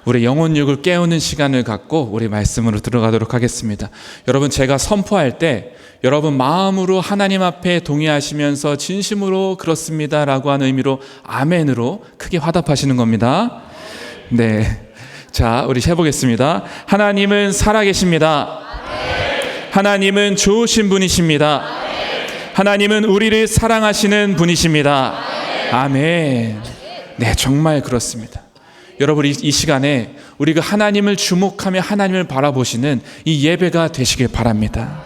우리 영혼육을 깨우는 시간을 갖고 우리 말씀으로 들어가도록 하겠습니다. 여러분, 제가 선포할 때 여러분 마음으로 하나님 앞에 동의하시면서 진심으로 그렇습니다 라고 하는 의미로 아멘으로 크게 화답하시는 겁니다. 네, 자, 우리 해보겠습니다. 하나님은 살아계십니다. 하나님은 좋으신 분이십니다. 하나님은 우리를 사랑하시는 분이십니다. 아멘. 네, 정말 그렇습니다. 여러분, 이 시간에 우리가 하나님을 주목하며 하나님을 바라보시는 이 예배가 되시길 바랍니다.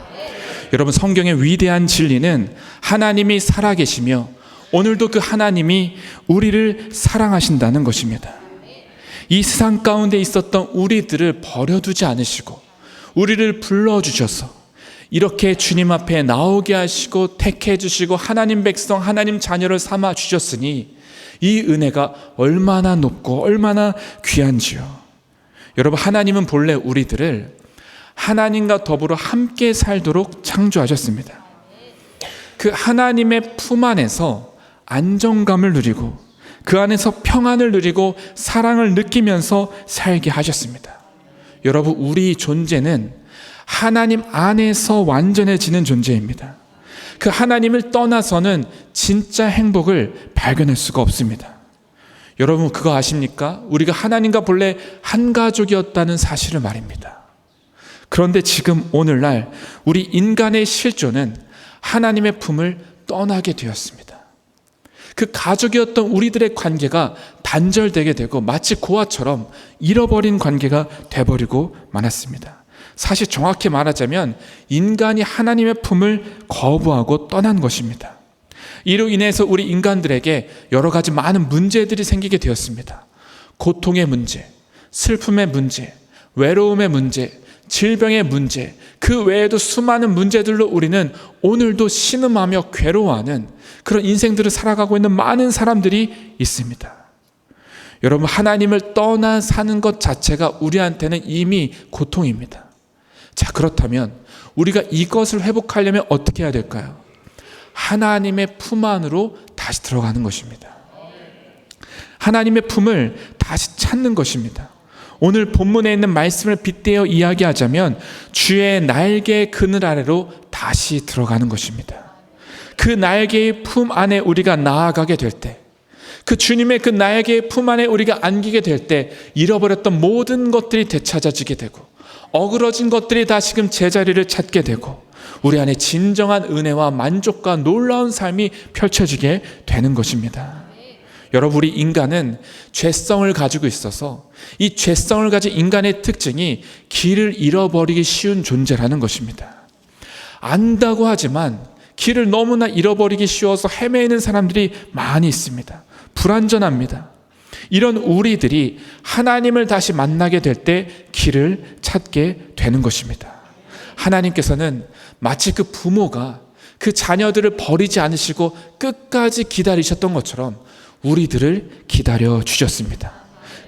여러분, 성경의 위대한 진리는 하나님이 살아계시며 오늘도 그 하나님이 우리를 사랑하신다는 것입니다. 이 세상 가운데 있었던 우리들을 버려두지 않으시고 우리를 불러주셔서 이렇게 주님 앞에 나오게 하시고 택해 주시고 하나님 백성, 하나님 자녀를 삼아 주셨으니 이 은혜가 얼마나 높고 얼마나 귀한지요. 여러분, 하나님은 본래 우리들을 하나님과 더불어 함께 살도록 창조하셨습니다. 그 하나님의 품 안에서 안정감을 누리고 그 안에서 평안을 누리고 사랑을 느끼면서 살게 하셨습니다. 여러분, 우리 존재는 하나님 안에서 완전해지는 존재입니다. 그 하나님을 떠나서는 진짜 행복을 발견할 수가 없습니다. 여러분, 그거 아십니까? 우리가 하나님과 본래 한 가족이었다는 사실을 말입니다. 그런데 지금 오늘날 우리 인간의 실존은 하나님의 품을 떠나게 되었습니다. 그 가족이었던 우리들의 관계가 단절되게 되고 마치 고아처럼 잃어버린 관계가 돼버리고 말았습니다. 사실 정확히 말하자면 인간이 하나님의 품을 거부하고 떠난 것입니다. 이로 인해서 우리 인간들에게 여러 가지 많은 문제들이 생기게 되었습니다. 고통의 문제, 슬픔의 문제, 외로움의 문제, 질병의 문제, 그 외에도 수많은 문제들로 우리는 오늘도 신음하며 괴로워하는 그런 인생들을 살아가고 있는 많은 사람들이 있습니다. 여러분, 하나님을 떠나 사는 것 자체가 우리한테는 이미 고통입니다. 자, 그렇다면 우리가 이것을 회복하려면 어떻게 해야 될까요? 하나님의 품 안으로 다시 들어가는 것입니다. 하나님의 품을 다시 찾는 것입니다. 오늘 본문에 있는 말씀을 빗대어 이야기하자면 주의 날개 그늘 아래로 다시 들어가는 것입니다. 그 날개의 품 안에 우리가 나아가게 될 때, 그 주님의 그 날개의 품 안에 우리가 안기게 될 때 잃어버렸던 모든 것들이 되찾아지게 되고 어그러진 것들이 다시금 제자리를 찾게 되고 우리 안에 진정한 은혜와 만족과 놀라운 삶이 펼쳐지게 되는 것입니다. 여러분, 우리 인간은 죄성을 가지고 있어서 이 죄성을 가진 인간의 특징이 길을 잃어버리기 쉬운 존재라는 것입니다. 안다고 하지만 길을 너무나 잃어버리기 쉬워서 헤매는 사람들이 많이 있습니다. 불완전합니다. 이런 우리들이 하나님을 다시 만나게 될 때 길을 찾게 되는 것입니다. 하나님께서는 마치 그 부모가 그 자녀들을 버리지 않으시고 끝까지 기다리셨던 것처럼 우리들을 기다려 주셨습니다.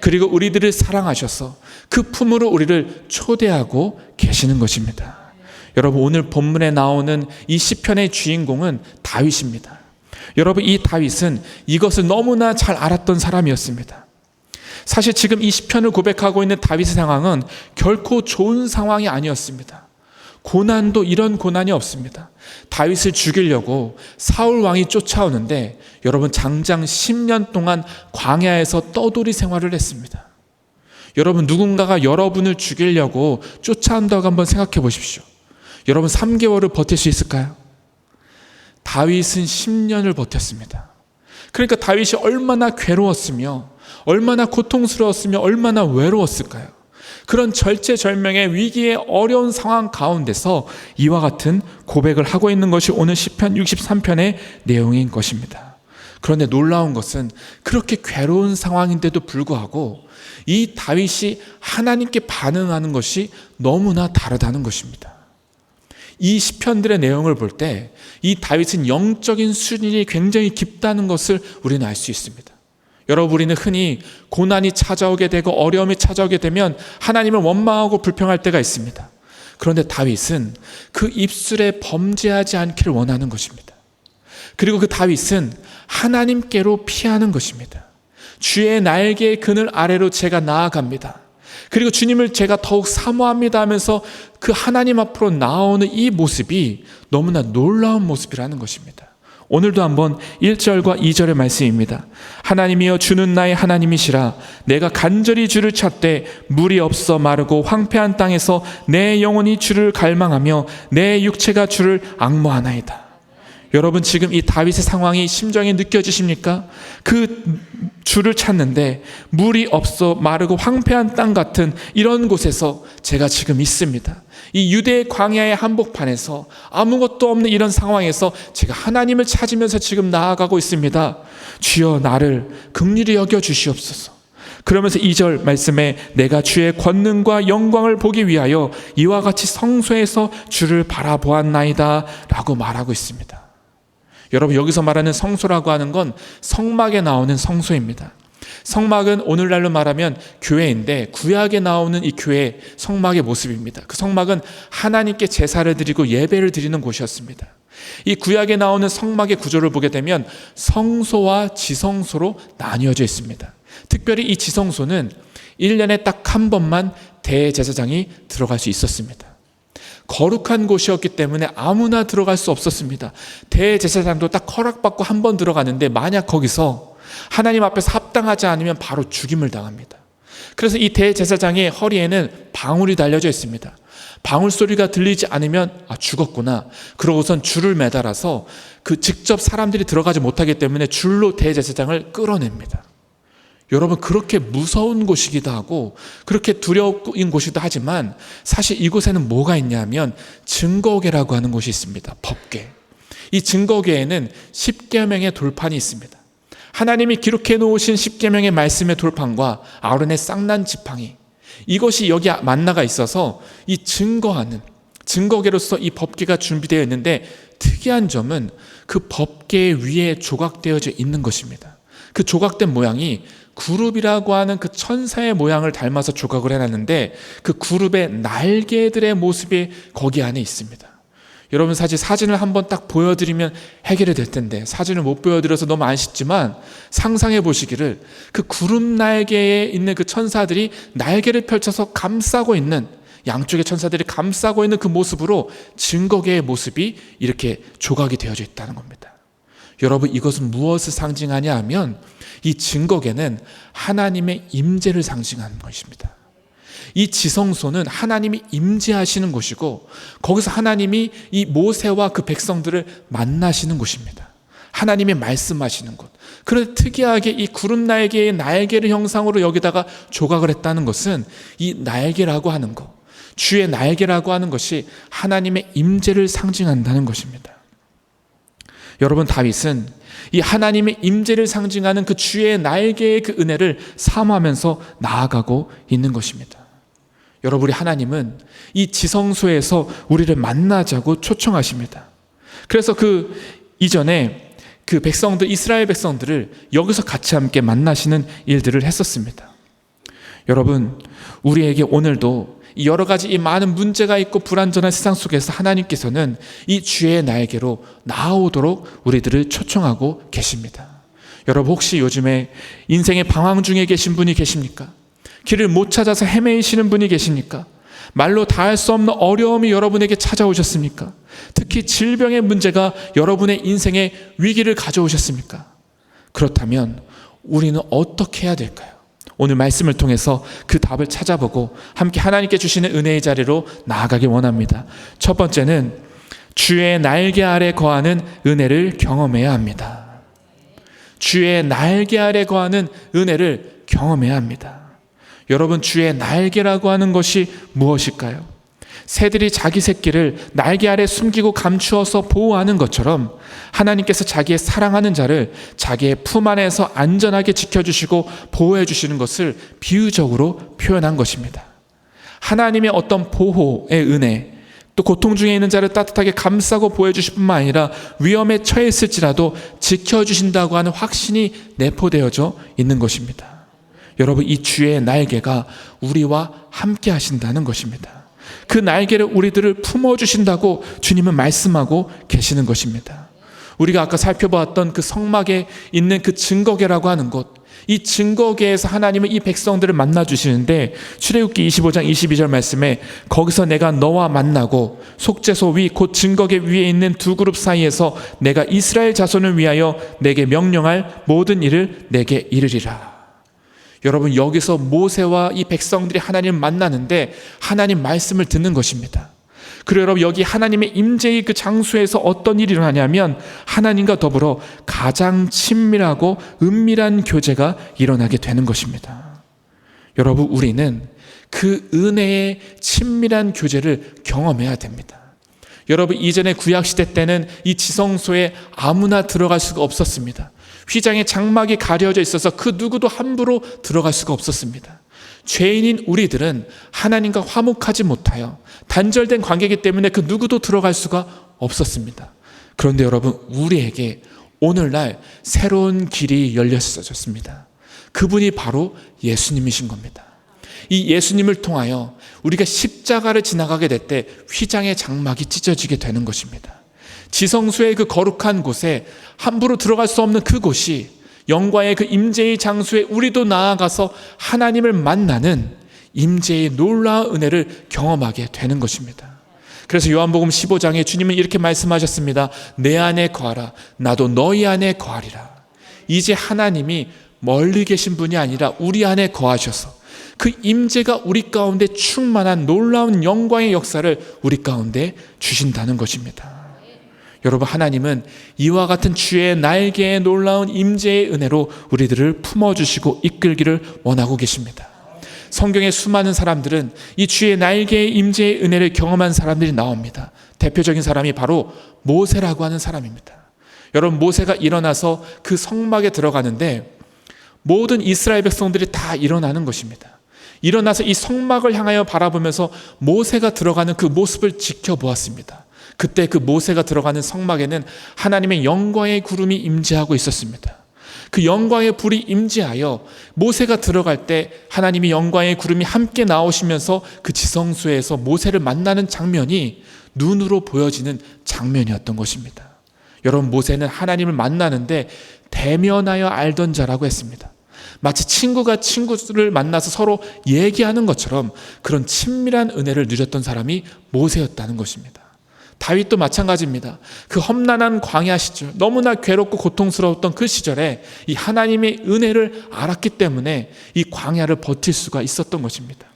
그리고 우리들을 사랑하셔서 그 품으로 우리를 초대하고 계시는 것입니다. 여러분, 오늘 본문에 나오는 이 시편의 주인공은 다윗입니다. 여러분, 이 다윗은 이것을 너무나 잘 알았던 사람이었습니다. 사실 지금 이 시편을 고백하고 있는 다윗의 상황은 결코 좋은 상황이 아니었습니다. 고난도 이런 고난이 없습니다. 다윗을 죽이려고 사울 왕이 쫓아오는데 여러분, 장장 10년 동안 광야에서 떠돌이 생활을 했습니다. 여러분, 누군가가 여러분을 죽이려고 쫓아온다고 한번 생각해 보십시오. 여러분, 3개월을 버틸 수 있을까요? 다윗은 10년을 버텼습니다. 그러니까 다윗이 얼마나 괴로웠으며 얼마나 고통스러웠으며 얼마나 외로웠을까요? 그런 절체절명의 위기의 어려운 상황 가운데서 이와 같은 고백을 하고 있는 것이 오늘 시편 63편의 내용인 것입니다. 그런데 놀라운 것은 그렇게 괴로운 상황인데도 불구하고 이 다윗이 하나님께 반응하는 것이 너무나 다르다는 것입니다. 이 시편들의 내용을 볼 때 이 다윗은 영적인 수준이 굉장히 깊다는 것을 우리는 알 수 있습니다. 여러분, 우리는 흔히 고난이 찾아오게 되고 어려움이 찾아오게 되면 하나님을 원망하고 불평할 때가 있습니다. 그런데 다윗은 그 입술에 범죄하지 않기를 원하는 것입니다. 그리고 그 다윗은 하나님께로 피하는 것입니다. 주의 날개의 그늘 아래로 제가 나아갑니다. 그리고 주님을 제가 더욱 사모합니다 하면서 그 하나님 앞으로 나오는 이 모습이 너무나 놀라운 모습이라는 것입니다. 오늘도 한번 1절과 2절의 말씀입니다. 하나님이여 주는 나의 하나님이시라. 내가 간절히 주를 찾되 물이 없어 마르고 황폐한 땅에서 내 영혼이 주를 갈망하며 내 육체가 주를 앙모하나이다. 여러분, 지금 이 다윗의 상황이 심정에 느껴지십니까? 그 주를 찾는데 물이 없어 마르고 황폐한 땅 같은 이런 곳에서 제가 지금 있습니다. 이 유대의 광야의 한복판에서 아무것도 없는 이런 상황에서 제가 하나님을 찾으면서 지금 나아가고 있습니다. 주여 나를 긍휼히 여겨 주시옵소서. 그러면서 2절 말씀에 내가 주의 권능과 영광을 보기 위하여 이와 같이 성소에서 주를 바라보았나이다 라고 말하고 있습니다. 여러분, 여기서 말하는 성소라고 하는 건 성막에 나오는 성소입니다. 성막은 오늘날로 말하면 교회인데 구약에 나오는 이 교회 성막의 모습입니다. 그 성막은 하나님께 제사를 드리고 예배를 드리는 곳이었습니다. 이 구약에 나오는 성막의 구조를 보게 되면 성소와 지성소로 나뉘어져 있습니다. 특별히 이 지성소는 1년에 딱 한 번만 대제사장이 들어갈 수 있었습니다. 거룩한 곳이었기 때문에 아무나 들어갈 수 없었습니다. 대제사장도 딱 허락받고 한 번 들어가는데 만약 거기서 하나님 앞에서 합당하지 않으면 바로 죽임을 당합니다. 그래서 이 대제사장의 허리에는 방울이 달려져 있습니다. 방울 소리가 들리지 않으면 죽었구나. 그러고선 줄을 매달아서 그 직접 사람들이 들어가지 못하기 때문에 줄로 대제사장을 끌어냅니다. 여러분, 그렇게 무서운 곳이기도 하고 그렇게 두려운 곳이기도 하지만 사실 이곳에는 뭐가 있냐면 증거궤라고 하는 곳이 있습니다. 법궤. 이 증거궤에는 10계명의 돌판이 있습니다. 하나님이 기록해 놓으신 10계명의 말씀의 돌판과 아론의 쌍난 지팡이, 이것이 여기 만나가 있어서 이 증거하는 증거궤로서 이 법궤가 준비되어 있는데 특이한 점은 그 법궤 위에 조각되어져 있는 것입니다. 그 조각된 모양이 구룹이라고 하는 그 천사의 모양을 닮아서 조각을 해놨는데 그 구룹의 날개들의 모습이 거기 안에 있습니다. 여러분, 사실 사진을 한번 딱 보여드리면 해결이 될 텐데 사진을 못 보여드려서 너무 아쉽지만 상상해 보시기를 그 구름 날개에 있는 그 천사들이 날개를 펼쳐서 감싸고 있는, 양쪽의 천사들이 감싸고 있는 그 모습으로 증거궤의 모습이 이렇게 조각이 되어져 있다는 겁니다. 여러분, 이것은 무엇을 상징하냐 하면 이 증거궤는 하나님의 임재를 상징하는 것입니다. 이 지성소는 하나님이 임재하시는 곳이고 거기서 하나님이 이 모세와 그 백성들을 만나시는 곳입니다. 하나님이 말씀하시는 곳. 그런데 특이하게 이 구름 날개의 날개를 형상으로 여기다가 조각을 했다는 것은 이 날개라고 하는 것, 주의 날개라고 하는 것이 하나님의 임재를 상징한다는 것입니다. 여러분, 다윗은 이 하나님의 임재를 상징하는 그 주의 날개의 그 은혜를 사모하면서 나아가고 있는 것입니다. 여러분, 우리 하나님은 이 지성소에서 우리를 만나자고 초청하십니다. 그래서 그 이전에 그 백성들, 이스라엘 백성들을 여기서 같이 함께 만나시는 일들을 했었습니다. 여러분, 우리에게 오늘도 여러 가지 이 많은 문제가 있고 불완전한 세상 속에서 하나님께서는 이 주의 날개로 나아오도록 우리들을 초청하고 계십니다. 여러분, 혹시 요즘에 인생의 방황 중에 계신 분이 계십니까? 길을 못 찾아서 헤매이시는 분이 계십니까? 말로 다 할 수 없는 어려움이 여러분에게 찾아오셨습니까? 특히 질병의 문제가 여러분의 인생에 위기를 가져오셨습니까? 그렇다면 우리는 어떻게 해야 될까요? 오늘 말씀을 통해서 그 답을 찾아보고 함께 하나님께 주시는 은혜의 자리로 나아가기 원합니다. 첫 번째는 주의 날개 아래 거하는 은혜를 경험해야 합니다. 주의 날개 아래 거하는 은혜를 경험해야 합니다. 여러분, 주의 날개라고 하는 것이 무엇일까요? 새들이 자기 새끼를 날개 아래 숨기고 감추어서 보호하는 것처럼 하나님께서 자기의 사랑하는 자를 자기의 품 안에서 안전하게 지켜주시고 보호해 주시는 것을 비유적으로 표현한 것입니다. 하나님의 어떤 보호의 은혜, 또 고통 중에 있는 자를 따뜻하게 감싸고 보호해 주실 뿐만 아니라 위험에 처했을지라도 지켜주신다고 하는 확신이 내포되어져 있는 것입니다. 여러분, 이 주의 날개가 우리와 함께 하신다는 것입니다. 그 날개를 우리들을 품어주신다고 주님은 말씀하고 계시는 것입니다. 우리가 아까 살펴보았던 그 성막에 있는 그 증거궤라고 하는 곳, 이 증거계에서 하나님은 이 백성들을 만나 주시는데 출애굽기 25장 22절 말씀에 거기서 내가 너와 만나고 속죄소 위 곧 증거계 위에 있는 두 그룹 사이에서 내가 이스라엘 자손을 위하여 내게 명령할 모든 일을 내게 이르리라. 여러분, 여기서 모세와 이 백성들이 하나님을 만나는데 하나님 말씀을 듣는 것입니다. 그리고 여러분, 여기 하나님의 임재의 그 장소에서 어떤 일이 일어나냐면 하나님과 더불어 가장 친밀하고 은밀한 교제가 일어나게 되는 것입니다. 여러분, 우리는 그 은혜의 친밀한 교제를 경험해야 됩니다. 여러분, 이전에 구약시대 때는 이 지성소에 아무나 들어갈 수가 없었습니다. 휘장에 장막이 가려져 있어서 그 누구도 함부로 들어갈 수가 없었습니다. 죄인인 우리들은 하나님과 화목하지 못하여 단절된 관계이기 때문에 그 누구도 들어갈 수가 없었습니다. 그런데 여러분, 우리에게 오늘날 새로운 길이 열렸습니다. 그분이 바로 예수님이신 겁니다. 이 예수님을 통하여 우리가 십자가를 지나가게 될 때 휘장의 장막이 찢어지게 되는 것입니다. 지성소의 그 거룩한 곳에 함부로 들어갈 수 없는 그곳이 영광의 그 임재의 장소에 우리도 나아가서 하나님을 만나는 임재의 놀라운 은혜를 경험하게 되는 것입니다. 그래서 요한복음 15장에 주님은 이렇게 말씀하셨습니다. 내 안에 거하라, 나도 너희 안에 거하리라. 이제 하나님이 멀리 계신 분이 아니라 우리 안에 거하셔서 그 임재가 우리 가운데 충만한 놀라운 영광의 역사를 우리 가운데 주신다는 것입니다. 여러분, 하나님은 이와 같은 주의 날개의 놀라운 임재의 은혜로 우리들을 품어주시고 이끌기를 원하고 계십니다. 성경의 수많은 사람들은 이 주의 날개의 임재의 은혜를 경험한 사람들이 나옵니다. 대표적인 사람이 바로 모세라고 하는 사람입니다. 여러분, 모세가 일어나서 그 성막에 들어가는데 모든 이스라엘 백성들이 다 일어나는 것입니다. 일어나서 이 성막을 향하여 바라보면서 모세가 들어가는 그 모습을 지켜보았습니다. 그때 그 모세가 들어가는 성막에는 하나님의 영광의 구름이 임재하고 있었습니다. 그 영광의 불이 임재하여 모세가 들어갈 때 하나님의 영광의 구름이 함께 나오시면서 그 지성소에서 모세를 만나는 장면이 눈으로 보여지는 장면이었던 것입니다. 여러분, 모세는 하나님을 만나는데 대면하여 알던 자라고 했습니다. 마치 친구가 친구를 만나서 서로 얘기하는 것처럼 그런 친밀한 은혜를 누렸던 사람이 모세였다는 것입니다. 다윗도 마찬가지입니다. 그 험난한 광야 시절, 너무나 괴롭고 고통스러웠던 그 시절에 이 하나님의 은혜를 알았기 때문에 이 광야를 버틸 수가 있었던 것입니다.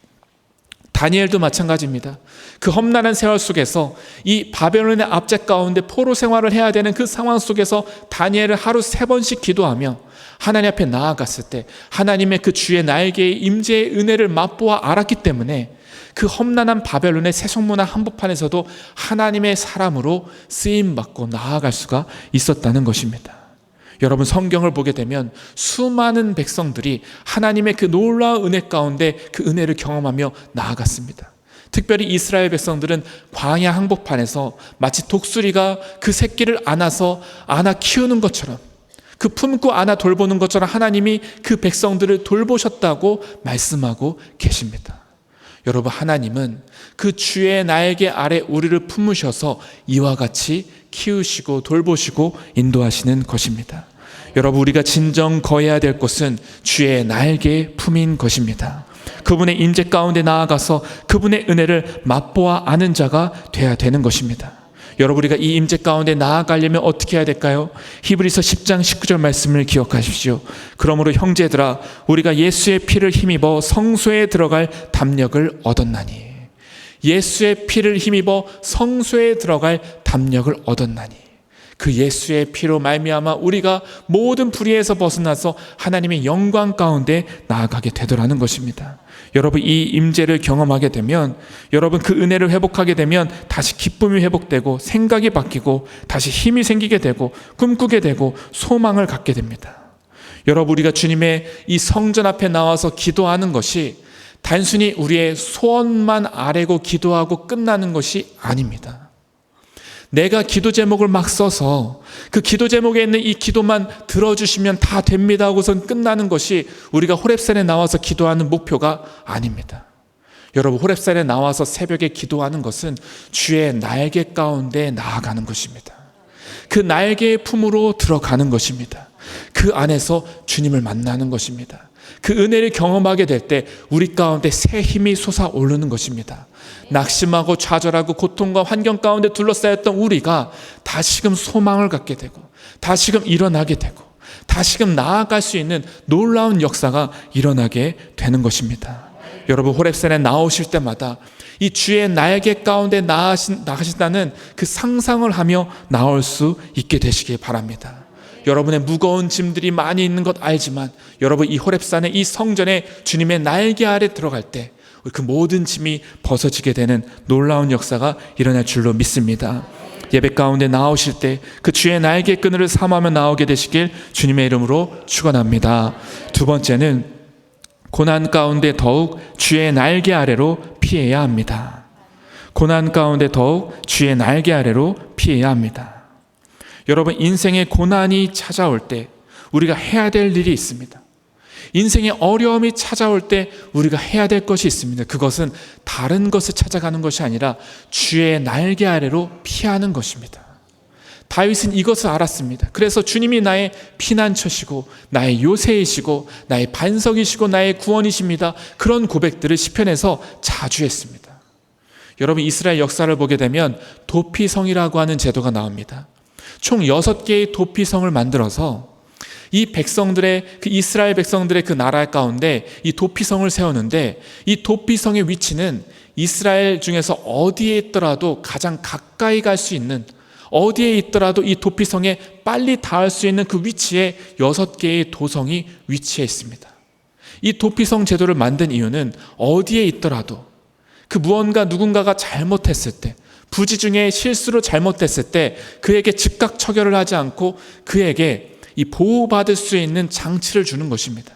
다니엘도 마찬가지입니다. 그 험난한 세월 속에서 이 바벨론의 압제 가운데 포로 생활을 해야 되는 그 상황 속에서 다니엘을 하루 3번씩 기도하며 하나님 앞에 나아갔을 때 하나님의 그 주의 날개의 임재의 은혜를 맛보아 알았기 때문에 그 험난한 바벨론의 세속문화 한복판에서도 하나님의 사람으로 쓰임받고 나아갈 수가 있었다는 것입니다. 여러분, 성경을 보게 되면 수많은 백성들이 하나님의 그 놀라운 은혜 가운데 그 은혜를 경험하며 나아갔습니다. 특별히 이스라엘 백성들은 광야 한복판에서 마치 독수리가 그 새끼를 안아 키우는 것처럼, 그 품고 안아 돌보는 것처럼 하나님이 그 백성들을 돌보셨다고 말씀하고 계십니다. 여러분, 하나님은 그 주의 날개 아래 우리를 품으셔서 이와 같이 키우시고 돌보시고 인도하시는 것입니다. 여러분, 우리가 진정 거해야 될 곳은 주의 날개 품인 것입니다. 그분의 임재 가운데 나아가서 그분의 은혜를 맛보아 아는 자가 되어야 되는 것입니다. 여러분, 우리가 이 임재 가운데 나아가려면 어떻게 해야 될까요? 히브리서 10장 19절 말씀을 기억하십시오. 그러므로 형제들아, 우리가 예수의 피를 힘입어 성소에 들어갈 담력을 얻었나니. 예수의 피를 힘입어 성소에 들어갈 담력을 얻었나니. 그 예수의 피로 말미암아 우리가 모든 불의에서 벗어나서 하나님의 영광 가운데 나아가게 되더라는 것입니다. 여러분, 이 임재를 경험하게 되면, 여러분 그 은혜를 회복하게 되면 다시 기쁨이 회복되고 생각이 바뀌고 다시 힘이 생기게 되고 꿈꾸게 되고 소망을 갖게 됩니다. 여러분, 우리가 주님의 이 성전 앞에 나와서 기도하는 것이 단순히 우리의 소원만 아뢰고 기도하고 끝나는 것이 아닙니다. 내가 기도 제목을 막 써서 그 기도 제목에 있는 이 기도만 들어주시면 다 됩니다 하고선 끝나는 것이 우리가 호렙산에 나와서 기도하는 목표가 아닙니다. 여러분, 호렙산에 나와서 새벽에 기도하는 것은 주의 날개 가운데 나아가는 것입니다. 그 날개의 품으로 들어가는 것입니다. 그 안에서 주님을 만나는 것입니다. 그 은혜를 경험하게 될 때 우리 가운데 새 힘이 솟아오르는 것입니다. 낙심하고 좌절하고 고통과 환경 가운데 둘러싸였던 우리가 다시금 소망을 갖게 되고 다시금 일어나게 되고 다시금 나아갈 수 있는 놀라운 역사가 일어나게 되는 것입니다. 여러분, 호렙산에 나오실 때마다 이 주의 날개 가운데 나가신다는 그 상상을 하며 나올 수 있게 되시길 바랍니다. 여러분의 무거운 짐들이 많이 있는 것 알지만 여러분, 이 호렙산의 이 성전에 주님의 날개 아래 들어갈 때 그 모든 짐이 벗어지게 되는 놀라운 역사가 일어날 줄로 믿습니다. 예배 가운데 나오실 때 그 주의 날개 끈을 삼하며 나오게 되시길 주님의 이름으로 축원합니다. 두 번째는 고난 가운데 더욱 주의 날개 아래로 피해야 합니다. 고난 가운데 더욱 주의 날개 아래로 피해야 합니다. 여러분, 인생의 고난이 찾아올 때 우리가 해야 될 일이 있습니다. 인생의 어려움이 찾아올 때 우리가 해야 될 것이 있습니다. 그것은 다른 것을 찾아가는 것이 아니라 주의 날개 아래로 피하는 것입니다. 다윗은 이것을 알았습니다. 그래서 주님이 나의 피난처시고 나의 요새이시고 나의 반석이시고 나의 구원이십니다. 그런 고백들을 시편에서 자주 했습니다. 여러분, 이스라엘 역사를 보게 되면 도피성이라고 하는 제도가 나옵니다. 총 6개의 도피성을 만들어서 이 백성들의, 그 이스라엘 백성들의 그 나라 가운데 이 도피성을 세우는데, 이 도피성의 위치는 이스라엘 중에서 어디에 있더라도 가장 가까이 갈 수 있는, 어디에 있더라도 이 도피성에 빨리 닿을 수 있는 그 위치에 6개의 도성이 위치해 있습니다. 이 도피성 제도를 만든 이유는 어디에 있더라도 그 무언가 누군가가 잘못했을 때, 부지 중에 실수로 잘못됐을 때 그에게 즉각 처결을 하지 않고 그에게 이 보호받을 수 있는 장치를 주는 것입니다.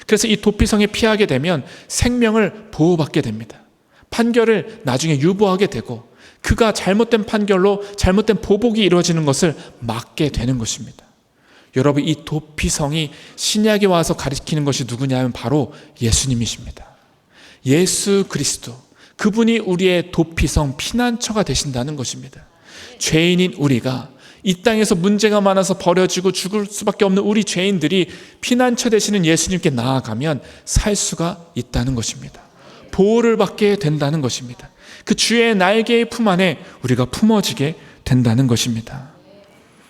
그래서 이 도피성에 피하게 되면 생명을 보호받게 됩니다. 판결을 나중에 유보하게 되고 그가 잘못된 판결로 잘못된 보복이 이루어지는 것을 막게 되는 것입니다. 여러분, 이 도피성이 신약에 와서 가리키는 것이 누구냐면 바로 예수님이십니다. 예수 그리스도, 그분이 우리의 도피성, 피난처가 되신다는 것입니다. 죄인인 우리가, 이 땅에서 문제가 많아서 버려지고 죽을 수밖에 없는 우리 죄인들이 피난처 되시는 예수님께 나아가면 살 수가 있다는 것입니다. 보호를 받게 된다는 것입니다. 그 주의 날개의 품 안에 우리가 품어지게 된다는 것입니다.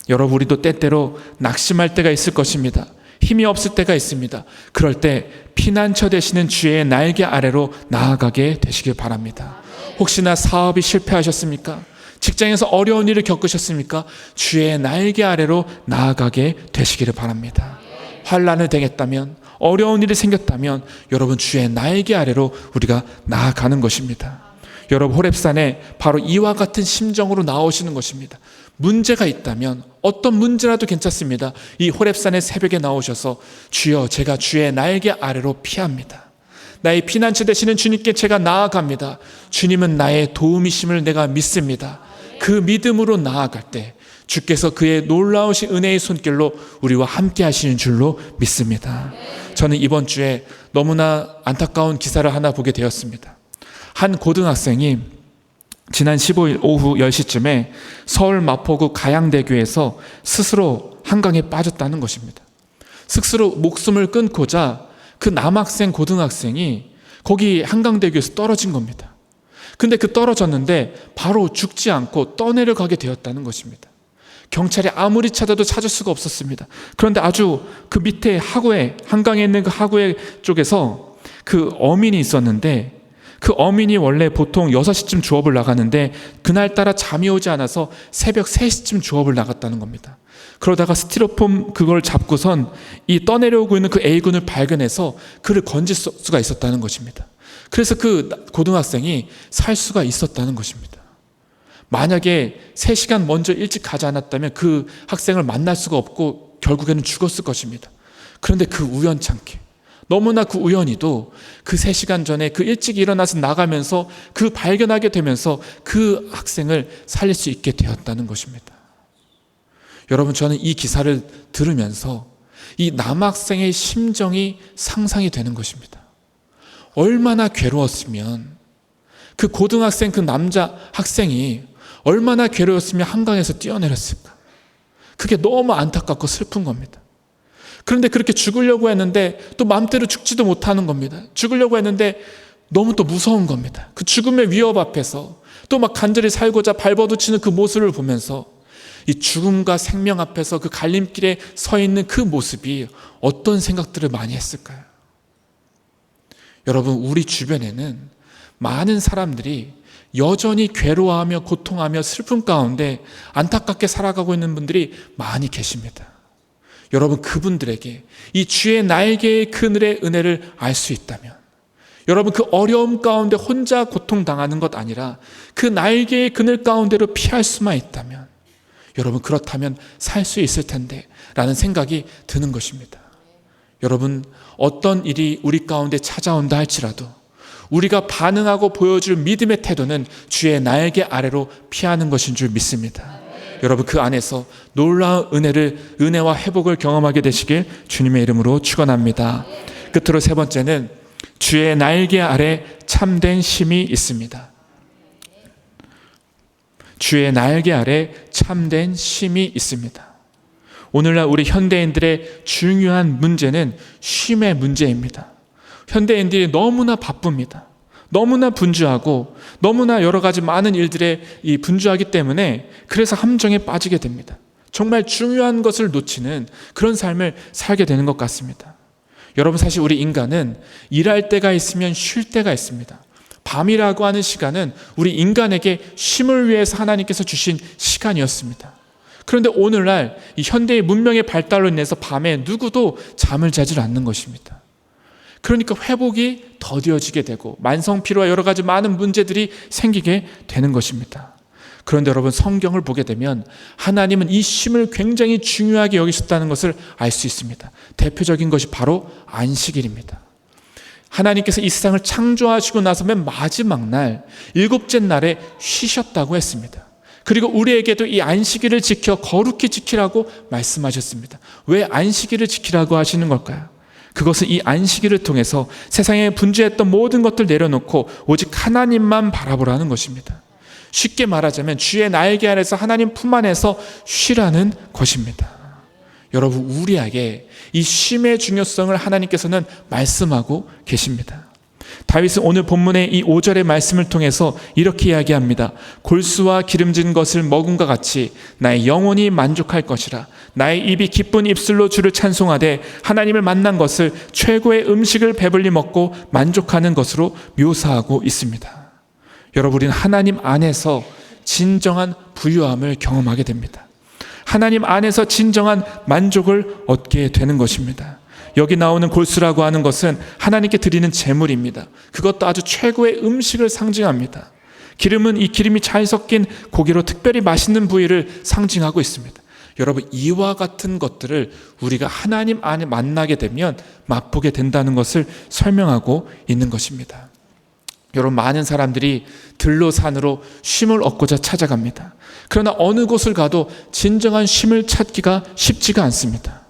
여러분, 우리도 때때로 낙심할 때가 있을 것입니다. 힘이 없을 때가 있습니다. 그럴 때 피난처 되시는 주의 날개 아래로 나아가게 되시길 바랍니다. 혹시나 사업이 실패하셨습니까? 직장에서 어려운 일을 겪으셨습니까? 주의 날개 아래로 나아가게 되시기를 바랍니다. 환난을 당했다면, 어려운 일이 생겼다면 여러분, 주의 날개 아래로 우리가 나아가는 것입니다. 여러분, 호렙산에 바로 이와 같은 심정으로 나오시는 것입니다. 문제가 있다면 어떤 문제라도 괜찮습니다. 이 호렙산의 새벽에 나오셔서 주여, 제가 주의 날개 아래로 피합니다. 나의 피난처 되시는 주님께 제가 나아갑니다. 주님은 나의 도움이심을 내가 믿습니다. 그 믿음으로 나아갈 때 주께서 그의 놀라우신 은혜의 손길로 우리와 함께 하시는 줄로 믿습니다. 저는 이번 주에 너무나 안타까운 기사를 하나 보게 되었습니다. 한 고등학생이 지난 15일 오후 10시쯤에 서울 마포구 가양대교에서 스스로 한강에 빠졌다는 것입니다. 스스로 목숨을 끊고자 그 남학생 고등학생이 거기 한강대교에서 떨어진 겁니다. 근데 그 떨어졌는데 바로 죽지 않고 떠내려가게 되었다는 것입니다. 경찰이 아무리 찾아도 찾을 수가 없었습니다. 그런데 아주 그 밑에 하구에, 한강에 있는 그 하구에 쪽에서 그 어민이 있었는데, 그 어민이 원래 보통 6시쯤 주업을 나가는데 그날따라 잠이 오지 않아서 새벽 3시쯤 주업을 나갔다는 겁니다. 그러다가 스티로폼 그걸 잡고선 이 떠내려오고 있는 그 A군을 발견해서 그를 건질 수가 있었다는 것입니다. 그래서 그 고등학생이 살 수가 있었다는 것입니다. 만약에 3시간 먼저 일찍 가지 않았다면 그 학생을 만날 수가 없고 결국에는 죽었을 것입니다. 그런데 그 우연찮게, 너무나 그 우연히도 그 3시간 전에 그 일찍 일어나서 나가면서 그 발견하게 되면서 그 학생을 살릴 수 있게 되었다는 것입니다. 여러분, 저는 이 기사를 들으면서 이 남학생의 심정이 상상이 되는 것입니다. 얼마나 괴로웠으면, 그 고등학생, 그 남자 학생이 얼마나 괴로웠으면 한강에서 뛰어내렸을까. 그게 너무 안타깝고 슬픈 겁니다. 그런데 그렇게 죽으려고 했는데 또 마음대로 죽지도 못하는 겁니다. 죽으려고 했는데 너무 또 무서운 겁니다. 그 죽음의 위협 앞에서 또 막 간절히 살고자 발버둥치는 그 모습을 보면서 이 죽음과 생명 앞에서 그 갈림길에 서 있는 그 모습이 어떤 생각들을 많이 했을까요? 여러분, 우리 주변에는 많은 사람들이 여전히 괴로워하며 고통하며 슬픔 가운데 안타깝게 살아가고 있는 분들이 많이 계십니다. 여러분, 그분들에게 이 주의 날개의 그늘의 은혜를 알 수 있다면, 여러분, 그 어려움 가운데 혼자 고통당하는 것 아니라 그 날개의 그늘 가운데로 피할 수만 있다면, 여러분, 그렇다면 살 수 있을 텐데 라는 생각이 드는 것입니다. 여러분, 어떤 일이 우리 가운데 찾아온다 할지라도 우리가 반응하고 보여줄 믿음의 태도는 주의 날개 아래로 피하는 것인 줄 믿습니다. 여러분, 그 안에서 놀라운 은혜와 회복을 경험하게 되시길 주님의 이름으로 축원합니다. 끝으로 세 번째는 주의 날개 아래 참된 쉼이 있습니다. 주의 날개 아래 참된 쉼이 있습니다. 오늘날 우리 현대인들의 중요한 문제는 쉼의 문제입니다. 현대인들이 너무나 바쁩니다. 너무나 분주하고 너무나 여러 가지 많은 일들에 분주하기 때문에 그래서 함정에 빠지게 됩니다. 정말 중요한 것을 놓치는 그런 삶을 살게 되는 것 같습니다. 여러분, 사실 우리 인간은 일할 때가 있으면 쉴 때가 있습니다. 밤이라고 하는 시간은 우리 인간에게 쉼을 위해서 하나님께서 주신 시간이었습니다. 그런데 오늘날 이 현대의 문명의 발달로 인해서 밤에 누구도 잠을 자질 않는 것입니다. 그러니까 회복이 더뎌지게 되고 만성피로와 여러 가지 많은 문제들이 생기게 되는 것입니다. 그런데 여러분, 성경을 보게 되면 하나님은 이 쉼을 굉장히 중요하게 여기셨다는 것을 알 수 있습니다. 대표적인 것이 바로 안식일입니다. 하나님께서 이 세상을 창조하시고 나서 맨 마지막 날, 일곱째 날에 쉬셨다고 했습니다. 그리고 우리에게도 이 안식일을 지켜 거룩히 지키라고 말씀하셨습니다. 왜 안식일을 지키라고 하시는 걸까요? 그것은 이 안식일을 통해서 세상에 분주했던 모든 것들 내려놓고 오직 하나님만 바라보라는 것입니다. 쉽게 말하자면 주의 날개 아래서 하나님 품 안에서 쉬라는 것입니다. 여러분, 우리에게 이 쉼의 중요성을 하나님께서는 말씀하고 계십니다. 다윗은 오늘 본문의 이 5절의 말씀을 통해서 이렇게 이야기합니다. 골수와 기름진 것을 먹음과 같이 나의 영혼이 만족할 것이라. 나의 입이 기쁜 입술로 주를 찬송하되 하나님을 만난 것을 최고의 음식을 배불리 먹고 만족하는 것으로 묘사하고 있습니다. 여러분, 우리는 하나님 안에서 진정한 부유함을 경험하게 됩니다. 하나님 안에서 진정한 만족을 얻게 되는 것입니다. 여기 나오는 골수라고 하는 것은 하나님께 드리는 제물입니다. 그것도 아주 최고의 음식을 상징합니다. 기름은 이 기름이 잘 섞인 고기로 특별히 맛있는 부위를 상징하고 있습니다. 여러분, 이와 같은 것들을 우리가 하나님 안에 만나게 되면 맛보게 된다는 것을 설명하고 있는 것입니다. 여러분, 많은 사람들이 들로 산으로 쉼을 얻고자 찾아갑니다. 그러나 어느 곳을 가도 진정한 쉼을 찾기가 쉽지가 않습니다.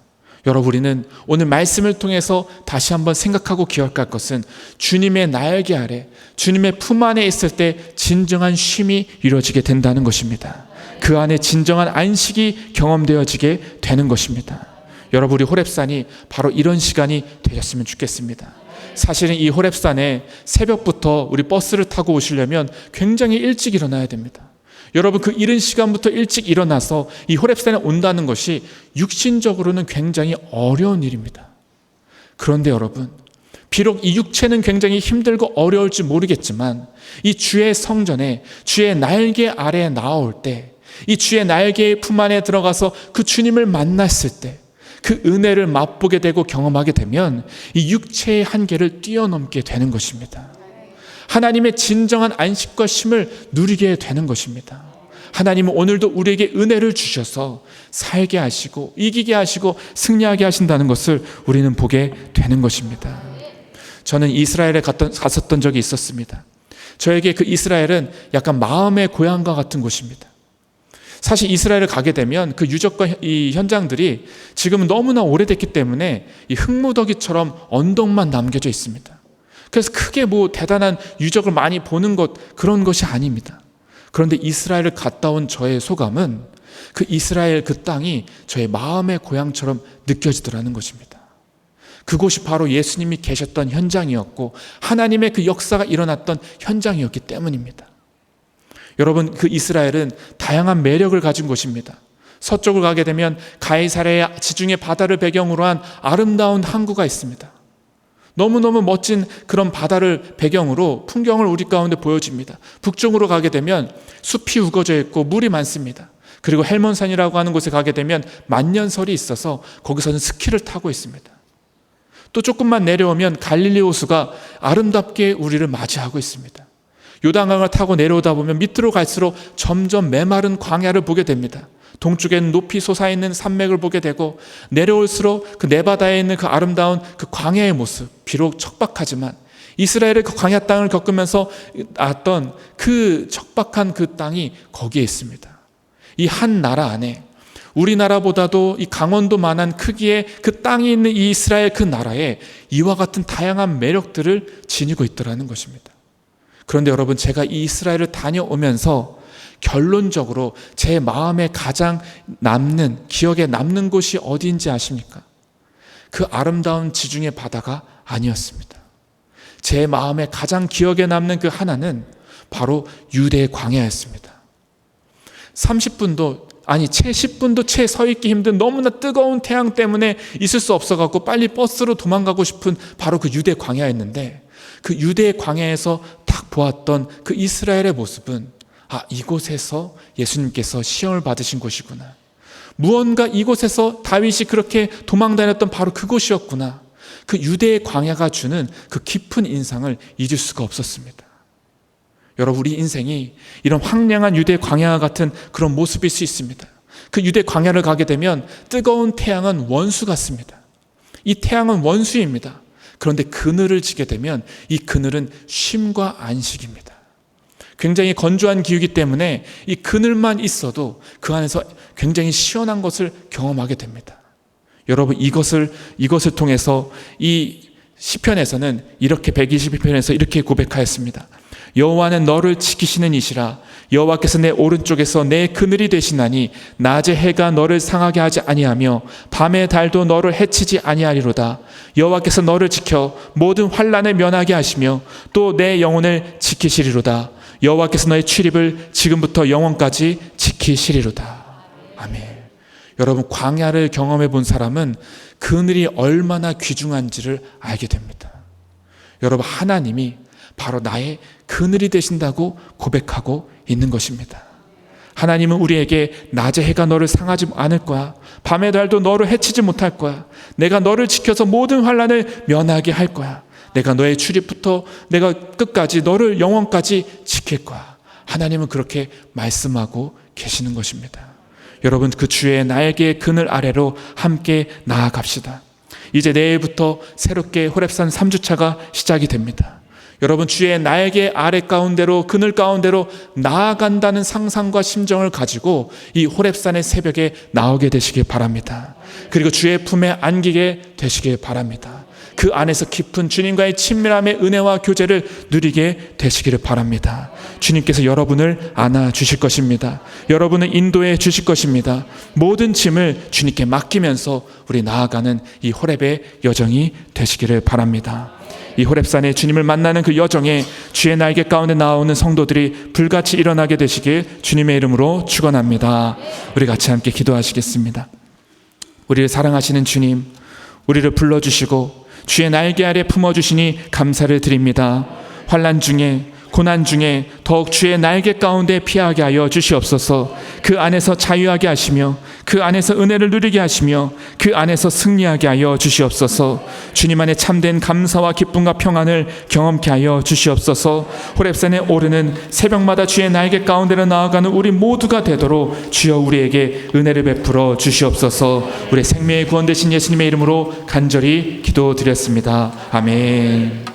여러분, 우리는 오늘 말씀을 통해서 다시 한번 생각하고 기억할 것은 주님의 날개 아래, 주님의 품 안에 있을 때 진정한 쉼이 이루어지게 된다는 것입니다. 그 안에 진정한 안식이 경험되어지게 되는 것입니다. 여러분, 우리 호렙산이 바로 이런 시간이 되셨으면 좋겠습니다. 사실은 이 호렙산에 새벽부터 우리 버스를 타고 오시려면 굉장히 일찍 일어나야 됩니다. 여러분, 그 이른 시간부터 일찍 일어나서 이 호렙산에 온다는 것이 육신적으로는 굉장히 어려운 일입니다. 그런데 여러분, 비록 이 육체는 굉장히 힘들고 어려울지 모르겠지만 이 주의 성전에 주의 날개 아래에 나올 때, 이 주의 날개의 품 안에 들어가서 그 주님을 만났을 때 그 은혜를 맛보게 되고 경험하게 되면 이 육체의 한계를 뛰어넘게 되는 것입니다. 하나님의 진정한 안식과 쉼을 누리게 되는 것입니다. 하나님은 오늘도 우리에게 은혜를 주셔서 살게 하시고 이기게 하시고 승리하게 하신다는 것을 우리는 보게 되는 것입니다. 저는 이스라엘에 갔었던 적이 있었습니다. 저에게 그 이스라엘은 약간 마음의 고향과 같은 곳입니다. 사실 이스라엘을 가게 되면 그 유적과 이 현장들이 지금은 너무나 오래됐기 때문에 이 흙무더기처럼 언덕만 남겨져 있습니다. 그래서 크게 뭐 대단한 유적을 많이 보는 것, 그런 것이 아닙니다. 그런데 이스라엘을 갔다 온 저의 소감은 그 이스라엘 그 땅이 저의 마음의 고향처럼 느껴지더라는 것입니다. 그곳이 바로 예수님이 계셨던 현장이었고 하나님의 그 역사가 일어났던 현장이었기 때문입니다. 여러분, 그 이스라엘은 다양한 매력을 가진 곳입니다. 서쪽을 가게 되면 가이사랴의 지중해 바다를 배경으로 한 아름다운 항구가 있습니다. 너무너무 멋진 그런 바다를 배경으로 풍경을 우리 가운데 보여줍니다. 북쪽으로 가게 되면 숲이 우거져 있고 물이 많습니다. 그리고 헬몬산이라고 하는 곳에 가게 되면 만년설이 있어서 거기서는 스키를 타고 있습니다. 또 조금만 내려오면 갈릴리 호수가 아름답게 우리를 맞이하고 있습니다. 요단강을 타고 내려오다 보면 밑으로 갈수록 점점 메마른 광야를 보게 됩니다. 동쪽에는 높이 솟아있는 산맥을 보게 되고 내려올수록 그 네바다에 있는 그 아름다운 그 광야의 모습, 비록 척박하지만 이스라엘의 그 광야 땅을 겪으면서 났던 그 척박한 그 땅이 거기에 있습니다. 이 한 나라 안에 우리나라보다도 이 강원도만한 크기의 그 땅이 있는 이 이스라엘 그 나라에 이와 같은 다양한 매력들을 지니고 있더라는 것입니다. 그런데 여러분, 제가 이 이스라엘을 다녀오면서 결론적으로 제 마음에 가장 기억에 남는 곳이 어디인지 아십니까? 그 아름다운 지중해 바다가 아니었습니다. 제 마음에 가장 기억에 남는 그 하나는 바로 유대의 광야였습니다. 채 10분도 채 서 있기 힘든 너무나 뜨거운 태양 때문에 있을 수 없어갖고 빨리 버스로 도망가고 싶은 바로 그 유대 광야였는데, 그 유대의 광야에서 딱 보았던 그 이스라엘의 모습은 이곳에서 예수님께서 시험을 받으신 곳이구나. 무언가 이곳에서 다윗이 그렇게 도망다녔던 바로 그곳이었구나. 그 유대의 광야가 주는 그 깊은 인상을 잊을 수가 없었습니다. 여러분, 우리 인생이 이런 황량한 유대 광야와 같은 그런 모습일 수 있습니다. 그 유대 광야를 가게 되면 뜨거운 태양은 원수 같습니다. 이 태양은 원수입니다. 그런데 그늘을 지게 되면 이 그늘은 쉼과 안식입니다. 굉장히 건조한 기후이기 때문에 이 그늘만 있어도 그 안에서 굉장히 시원한 것을 경험하게 됩니다. 여러분, 이것을 통해서 이 시편에서는 이렇게 122편에서 이렇게 고백하였습니다. 여호와는 너를 지키시는 이시라. 여호와께서 내 오른쪽에서 내 그늘이 되시나니 낮에 해가 너를 상하게 하지 아니하며 밤의 달도 너를 해치지 아니하리로다. 여호와께서 너를 지켜 모든 환난을 면하게 하시며 또 내 영혼을 지키시리로다. 여호와께서 너의 출입을 지금부터 영원까지 지키시리로다. 아멘. 여러분, 광야를 경험해 본 사람은 그늘이 얼마나 귀중한지를 알게 됩니다. 여러분, 하나님이 바로 나의 그늘이 되신다고 고백하고 있는 것입니다. 하나님은 우리에게 낮의 해가 너를 상하지 않을 거야. 밤의 달도 너를 해치지 못할 거야. 내가 너를 지켜서 모든 환난을 면하게 할 거야. 내가 너의 출입부터 내가 끝까지 너를 영원까지 지킬 거야. 하나님은 그렇게 말씀하고 계시는 것입니다. 여러분, 그 주의 나에게 그늘 아래로 함께 나아갑시다. 이제 내일부터 새롭게 호렙산 3주차가 시작이 됩니다. 여러분, 주의 나에게 아래 가운데로 그늘 가운데로 나아간다는 상상과 심정을 가지고 이 호렙산의 새벽에 나오게 되시길 바랍니다. 그리고 주의 품에 안기게 되시길 바랍니다. 그 안에서 깊은 주님과의 친밀함의 은혜와 교제를 누리게 되시기를 바랍니다. 주님께서 여러분을 안아주실 것입니다. 여러분을 인도해 주실 것입니다. 모든 짐을 주님께 맡기면서 우리 나아가는 이 호렙의 여정이 되시기를 바랍니다. 이 호렙산에 주님을 만나는 그 여정에 주의 날개 가운데 나오는 성도들이 불같이 일어나게 되시길 주님의 이름으로 축원합니다. 우리 같이 함께 기도하시겠습니다. 우리를 사랑하시는 주님, 우리를 불러주시고 주의 날개 아래 품어주시니 감사를 드립니다. 환난 중에, 고난 중에 더욱 주의 날개 가운데 피하게 하여 주시옵소서. 그 안에서 자유하게 하시며 그 안에서 은혜를 누리게 하시며 그 안에서 승리하게 하여 주시옵소서. 주님 안에 참된 감사와 기쁨과 평안을 경험케 하여 주시옵소서. 호렙산에 오르는 새벽마다 주의 날개 가운데로 나아가는 우리 모두가 되도록 주여 우리에게 은혜를 베풀어 주시옵소서. 우리 생명의 구원 되신 예수님의 이름으로 간절히 기도드렸습니다. 아멘.